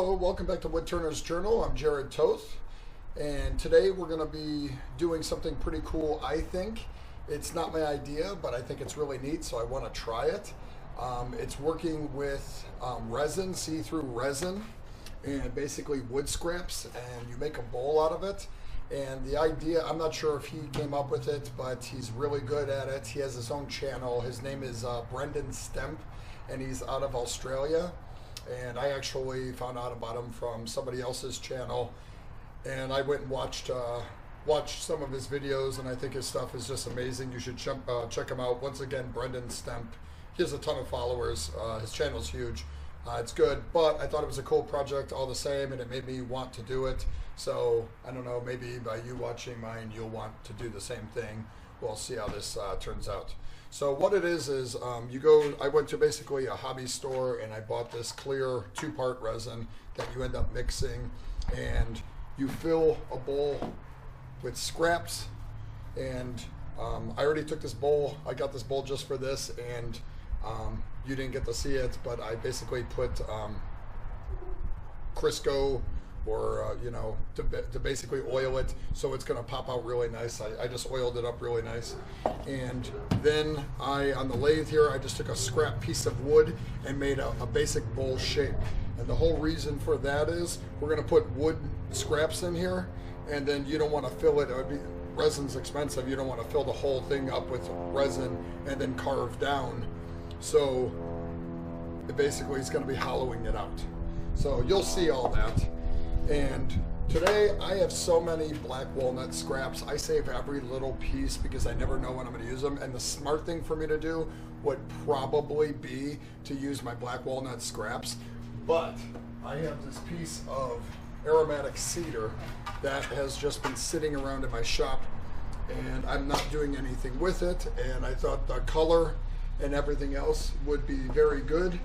Hello, welcome back to Woodturners Journal. I'm Jerrod, and today we're going to be doing something pretty cool, I think. It's not my idea, but I think it's really neat, so I want to try it. It's working with resin, see-through resin, and basically wood scraps, and you make a bowl out of it. And the idea, I'm not sure if he came up with it, but he's really good at it. He has his own channel. His name is Brendan Stemp, and he's out of Australia. And I actually found out about him from somebody else's channel, and I went and watched some of his videos, and I think his stuff is just amazing. You should check him out. Once again, Brendan Stemp. He has a ton of followers. His channel's huge. It's good, but I thought it was a cool project all the same, and it made me want to do it. So I don't know, maybe by you watching mine, you'll want to do the same thing. We'll see how this turns out. So what it is I went to basically a hobby store, and I bought this clear 2-part resin that you end up mixing, and you fill a bowl with scraps. And I already took this bowl. I got this bowl just for this, and you didn't get to see it, but I basically put Crisco or to basically oil it, so it's going to pop out really nice. I just oiled it up really nice, and then on the lathe here, I just took a scrap piece of wood and made a basic bowl shape. And the whole reason for that is we're going to put wood scraps in here, and then you don't want to fill it. Resin's expensive. You don't want to fill the whole thing up with resin and then carve down. So it basically is going to be hollowing it out. So you'll see all that. And today I have so many black walnut scraps. I save every little piece because I never know when I'm going to use them. And the smart thing for me to do would probably be to use my black walnut scraps. But I have this piece of aromatic cedar that has just been sitting around in my shop, and I'm not doing anything with it. And I thought the color and everything else would be very good.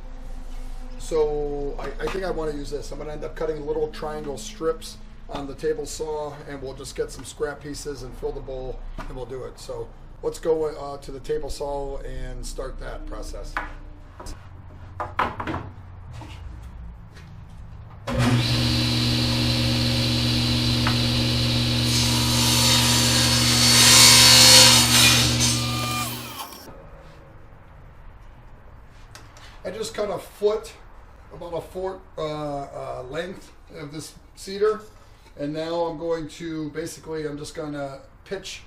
So I think I want to use this. I'm going to end up cutting little triangle strips on the table saw, and we'll just get some scrap pieces and fill the bowl, and we'll do it. So let's go to the table saw and start that process. I just cut about a foot length of this cedar, and now I'm going to I'm just going to pitch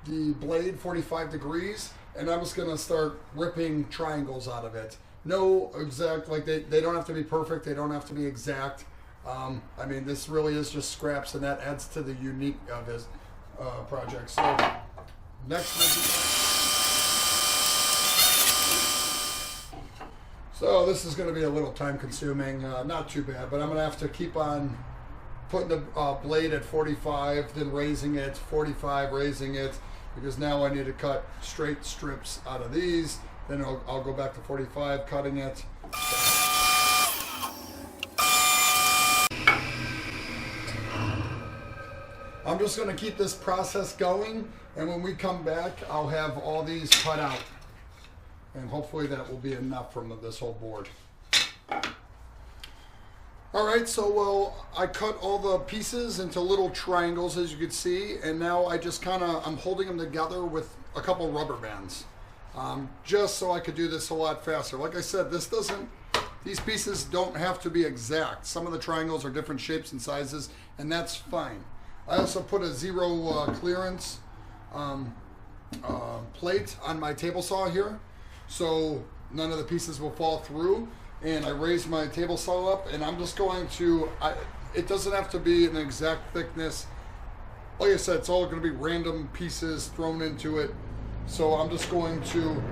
the blade 45 degrees, and I'm just going to start ripping triangles out of it. No exact, like they don't have to be perfect, they don't have to be exact. I mean, this really is just scraps, and that adds to the unique of this project. So next will be... So this is going to be a little time consuming, not too bad, but I'm going to have to keep on putting the blade at 45, then raising it, 45, raising it, because now I need to cut straight strips out of these. Then I'll go back to 45, cutting it. I'm just going to keep this process going, and when we come back, I'll have all these cut out. And hopefully that will be enough from this whole board. Alright, so I cut all the pieces into little triangles, as you can see, and now I just I'm holding them together with a couple rubber bands. Just so I could do this a lot faster. Like I said, these pieces don't have to be exact. Some of the triangles are different shapes and sizes, and that's fine. I also put a zero clearance plate on my table saw here, so none of the pieces will fall through. And I raised my table saw up, and I'm just going to, it doesn't have to be an exact thickness. Like I said, it's all going to be random pieces thrown into it. So I'm just going to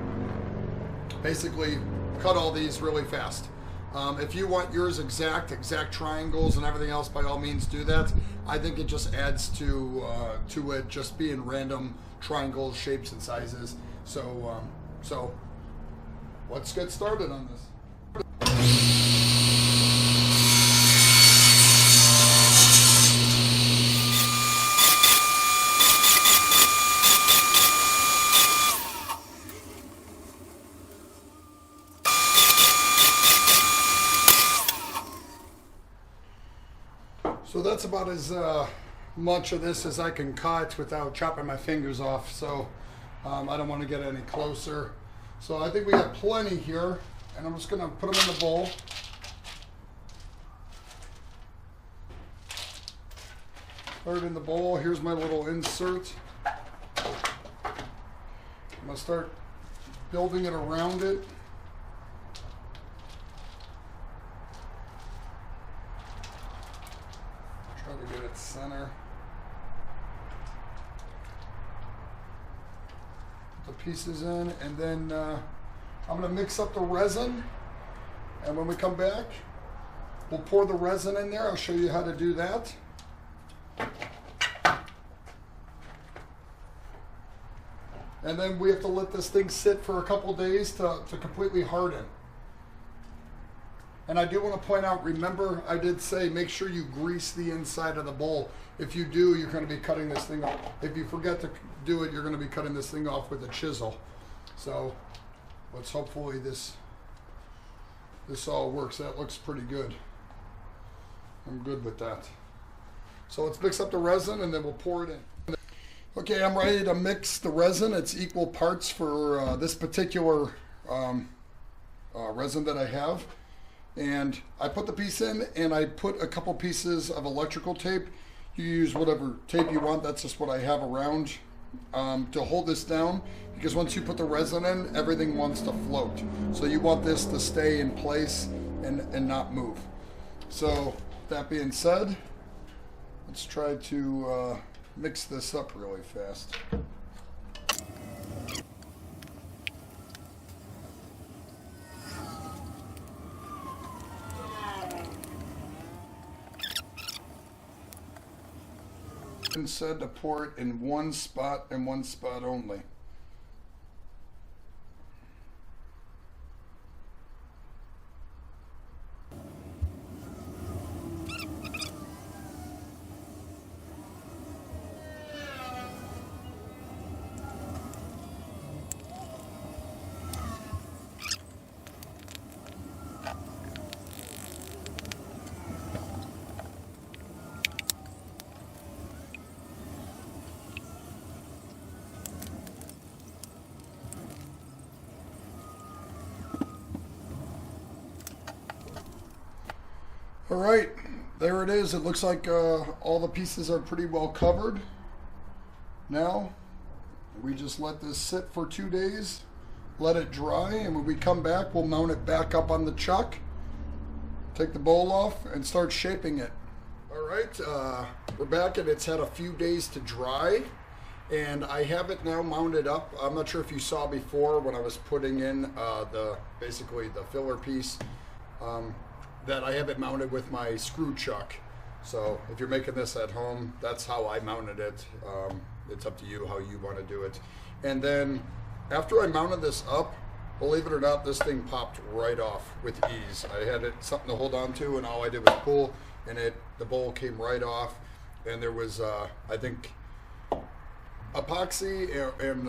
basically cut all these really fast. If you want yours exact triangles and everything else, by all means do that. I think it just adds to it just being random triangles, shapes, and sizes. So let's get started on this. So that's about as much of this as I can cut without chopping my fingers off. So I don't want to get any closer. So I think we have plenty here, and I'm just going to put them in the bowl. Start in the bowl. Here's my little insert. I'm going to start building it around it. Try to get it center. Put the pieces in, and then I'm going to mix up the resin. And when we come back, we'll pour the resin in there. I'll show you how to do that. And then we have to let this thing sit for a couple days to completely harden. And I do want to point out, remember I did say make sure you grease the inside of the bowl. If you do, you're going to be cutting this thing off. If you forget to do it, you're going to be cutting this thing off with a chisel. So let's hopefully this all works. That looks pretty good. I'm good with that. So let's mix up the resin and then we'll pour it in. Okay, I'm ready to mix the resin. It's equal parts for this particular resin that I have. And I put the piece in, and I put a couple pieces of electrical tape. You use whatever tape you want. That's just what I have around to hold this down, because once you put the resin in, everything wants to float. So you want this to stay in place and not move. So that being said, let's try to mix this up really fast. And said to pour it in one spot and one spot only. All right, there it is. It looks like all the pieces are pretty well covered. Now, we just let this sit for 2 days, let it dry, and when we come back, we'll mount it back up on the chuck, take the bowl off, and start shaping it. All right, we're back, and it's had a few days to dry, and I have it now mounted up. I'm not sure if you saw before when I was putting in basically the filler piece, that I have it mounted with my screw chuck. So if you're making this at home, that's how I mounted it. It's up to you how you want to do it. And then after I mounted this up, believe it or not, this thing popped right off with ease. I had it something to hold on to, and all I did was pull, and the bowl came right off. And there was, I think, epoxy and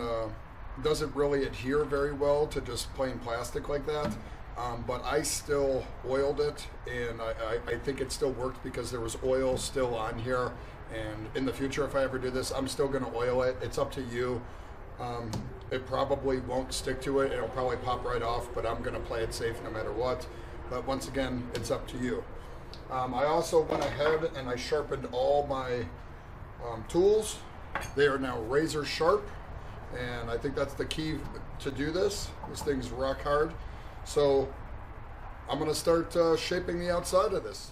doesn't really adhere very well to just plain plastic like that. But I still oiled it, and I think it still worked because there was oil still on here. And in the future, if I ever do this, I'm still going to oil it. It's up to you. It probably won't stick to it. It'll probably pop right off, but I'm going to play it safe no matter what. But once again, it's up to you. I also went ahead and I sharpened all my tools. They are now razor sharp, and I think that's the key to do this. This thing's rock hard. So I'm going to start shaping the outside of this.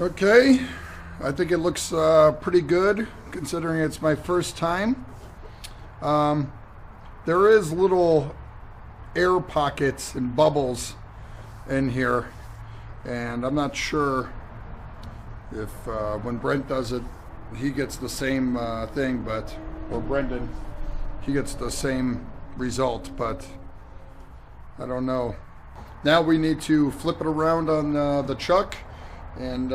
Okay, I think it looks pretty good considering it's my first time. There is little air pockets and bubbles in here, and I'm not sure if when Brent does it, he gets the same thing, or Brendan, he gets the same result, but I don't know. Now we need to flip it around on the chuck and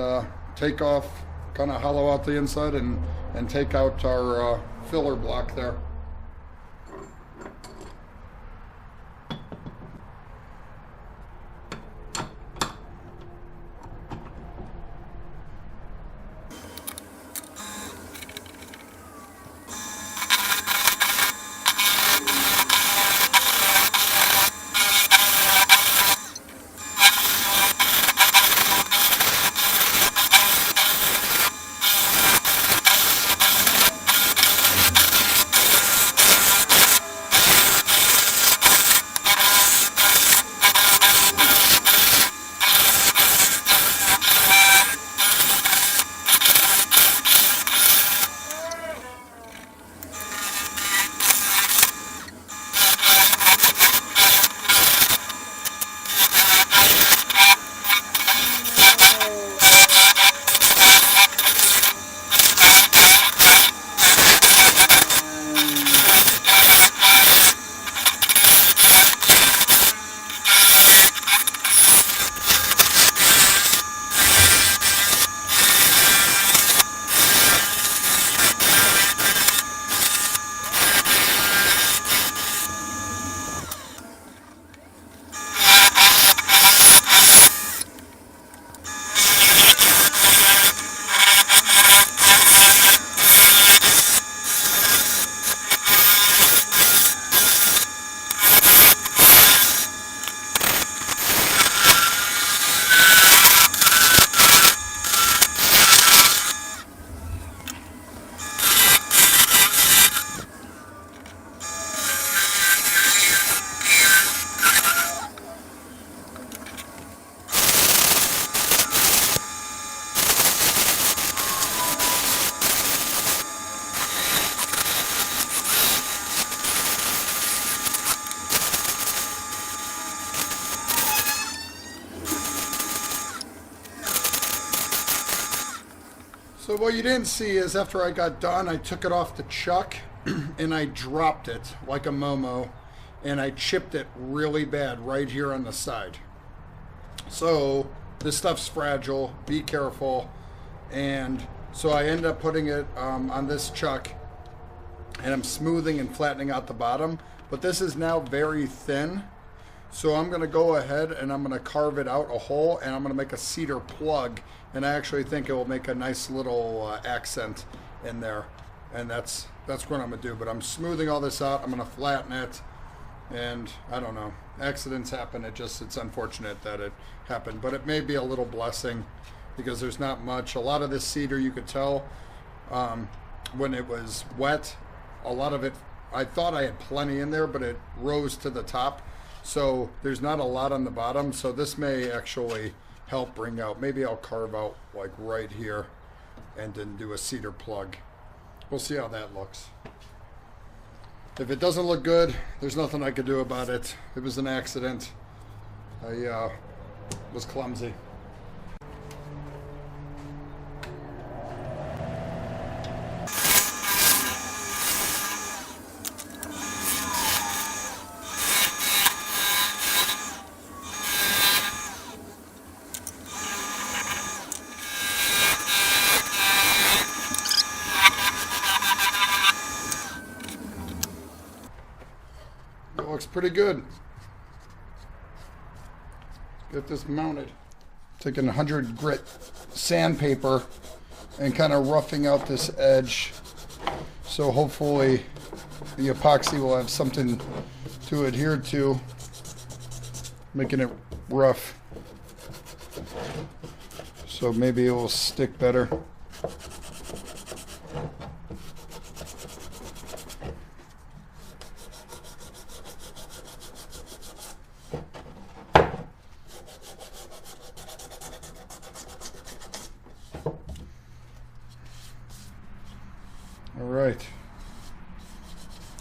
take off, kind of hollow out the inside and take out our filler block there. So what you didn't see is after I got done, I took it off the chuck and I dropped it like a Momo, and I chipped it really bad right here on the side. So this stuff's fragile, be careful. And so I ended up putting it on this chuck, and I'm smoothing and flattening out the bottom, but this is now very thin. So I'm going to go ahead and I'm going to carve it out a hole, and I'm going to make a cedar plug, and I actually think it will make a nice little accent in there, and that's what I'm going to do. But I'm smoothing all this out. I'm going to flatten it, and I don't know. Accidents happen. It's unfortunate that it happened, but it may be a little blessing because there's not much. A lot of this cedar, you could tell when it was wet, a lot of it, I thought I had plenty in there, but it rose to the top. So there's not a lot on the bottom, so this may actually help bring out, maybe I'll carve out like right here and then do a cedar plug. We'll see how that looks. If it doesn't look good, there's nothing I could do about it. It was an accident. I was clumsy. Looks pretty good. Get this mounted. Taking 100 grit sandpaper and kind of roughing out this edge, so hopefully the epoxy will have something to adhere to, making it rough, so maybe it will stick better.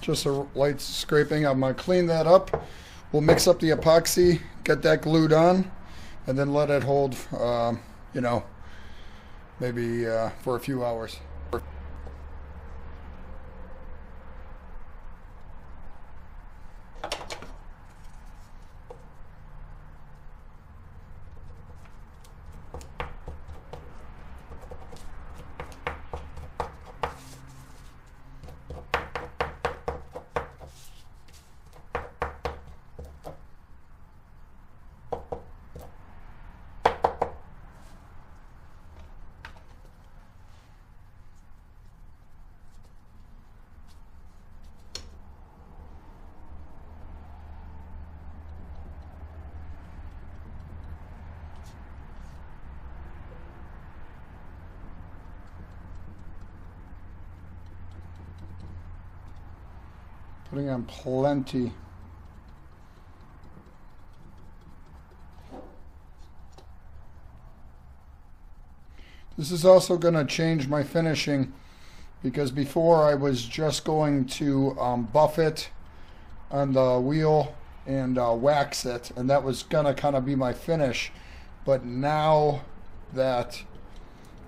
just a light scraping. I'm going to clean that up. We'll mix up the epoxy, get that glued on, and then let it hold, you know, maybe for a few hours. Putting on plenty. This is also going to change my finishing, because before I was just going to buff it on the wheel and wax it, and that was going to kind of be my finish. But now that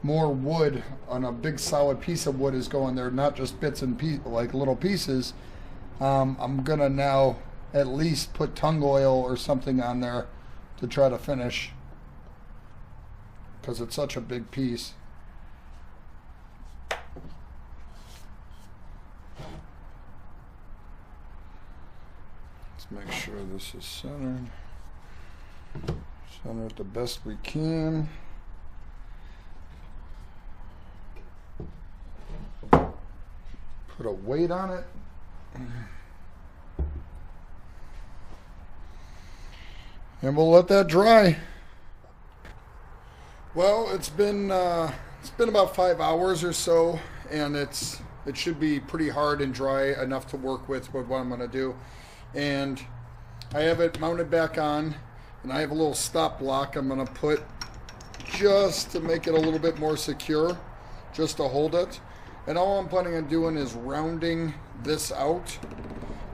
more wood on a big solid piece of wood is going there, not just bits and like little pieces, I'm gonna now at least put tung oil or something on there to try to finish, because it's such a big piece. Let's make sure this is centered. Center it the best we can. Put a weight on it. And we'll let that dry. Well, it's been about 5 hours or so, and it should be pretty hard and dry enough to work with what I'm going to do. And I have it mounted back on, and I have a little stop block I'm going to put just to make it a little bit more secure, just to hold it. And all I'm planning on doing is rounding this out.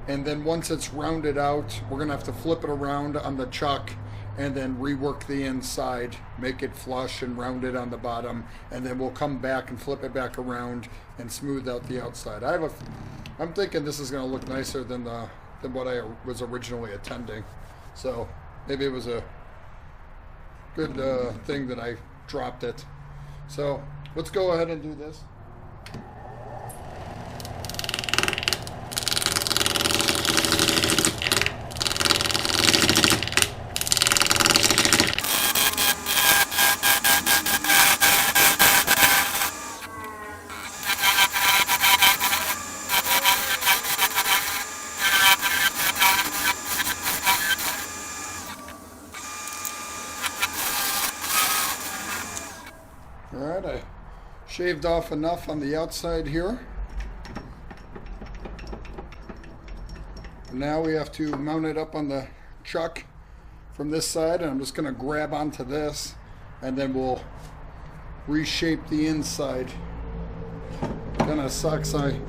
And then once it's rounded out, we're going to have to flip it around on the chuck and then rework the inside, make it flush and round it on the bottom. And then we'll come back and flip it back around and smooth out the outside. I'm thinking this is going to look nicer than what I was originally intending. So maybe it was a good thing that I dropped it. So let's go ahead and do this. Alright, I shaved off enough on the outside here. Now we have to mount it up on the chuck from this side, and I'm just going to grab onto this, and then we'll reshape the inside. Kind of sucks, I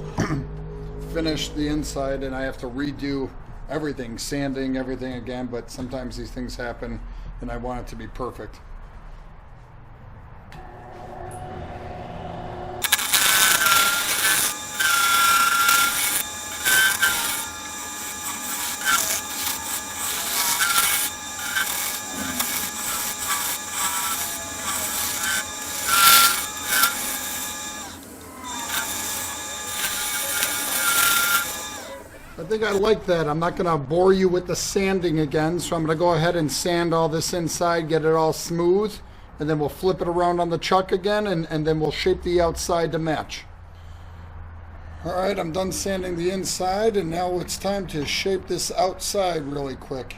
finished the inside and I have to redo everything, sanding everything again, but sometimes these things happen and I want it to be perfect. I think I like that. I'm not going to bore you with the sanding again, so I'm going to go ahead and sand all this inside, get it all smooth, and then we'll flip it around on the chuck again, and then we'll shape the outside to match. Alright, I'm done sanding the inside, and now it's time to shape this outside really quick.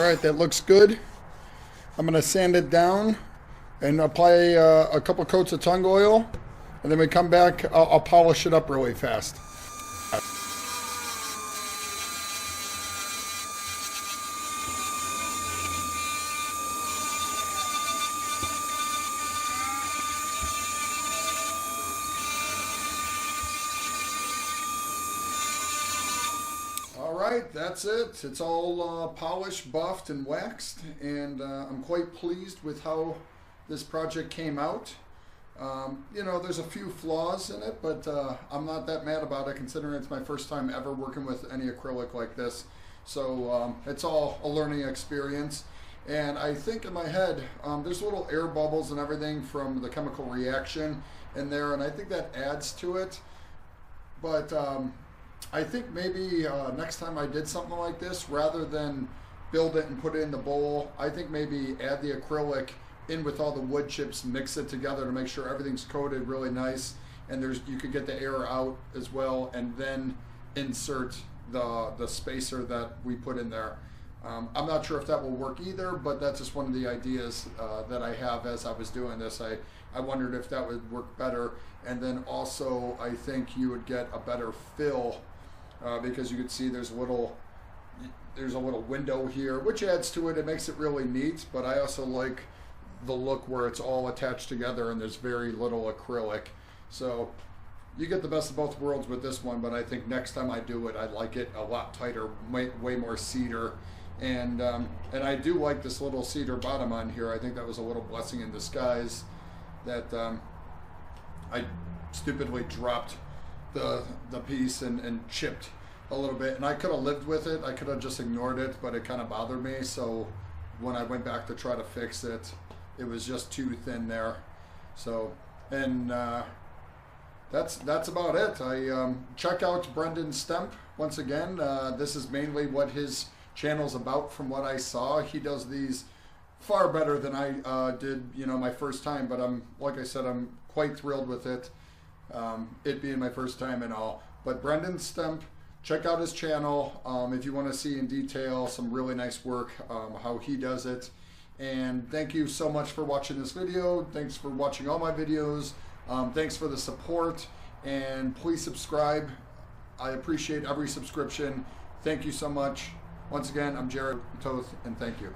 right, that looks good. I'm going to sand it down and apply a couple coats of tung oil, and then we come back, I'll polish it up really fast. Alright, that's it. It's all polished, buffed, and waxed, and I'm quite pleased with how this project came out. You know, there's a few flaws in it, but I'm not that mad about it considering it's my first time ever working with any acrylic like this. So it's all a learning experience. And I think in my head, there's little air bubbles and everything from the chemical reaction in there, and I think that adds to it. But I think maybe next time I did something like this, rather than build it and put it in the bowl, I think maybe add the acrylic in with all the wood chips, mix it together to make sure everything's coated really nice, and you could get the air out as well, and then insert the spacer that we put in there. I'm not sure if that will work either, but that's just one of the ideas that I have as I was doing this. I wondered if that would work better, and then also I think you would get a better fill because you could see there's a little window here, which adds to it. It makes it really neat, but I also like the look where it's all attached together and there's very little acrylic. So you get the best of both worlds with this one, but I think next time I do it, I'd like it a lot tighter, way more cedar. And I do like this little cedar bottom on here. I think that was a little blessing in disguise that I stupidly dropped the piece and chipped a little bit, and I could have lived with it. I could have just ignored it, but it kind of bothered me. So when I went back to try to fix it, it was just too thin there. So, and that's about it. I check out Brendan Stemp once again. This is mainly what his channel's about from what I saw. He does these far better than I did, you know, my first time, but like I said, I'm quite thrilled with it. It being my first time and all. But Brendan Stemp, check out his channel if you want to see in detail some really nice work, how he does it. And thank you so much for watching this video. Thanks for watching all my videos. Thanks for the support, and please subscribe. I appreciate every subscription. Thank you so much. Once again, I'm Jerrod Toth, and thank you.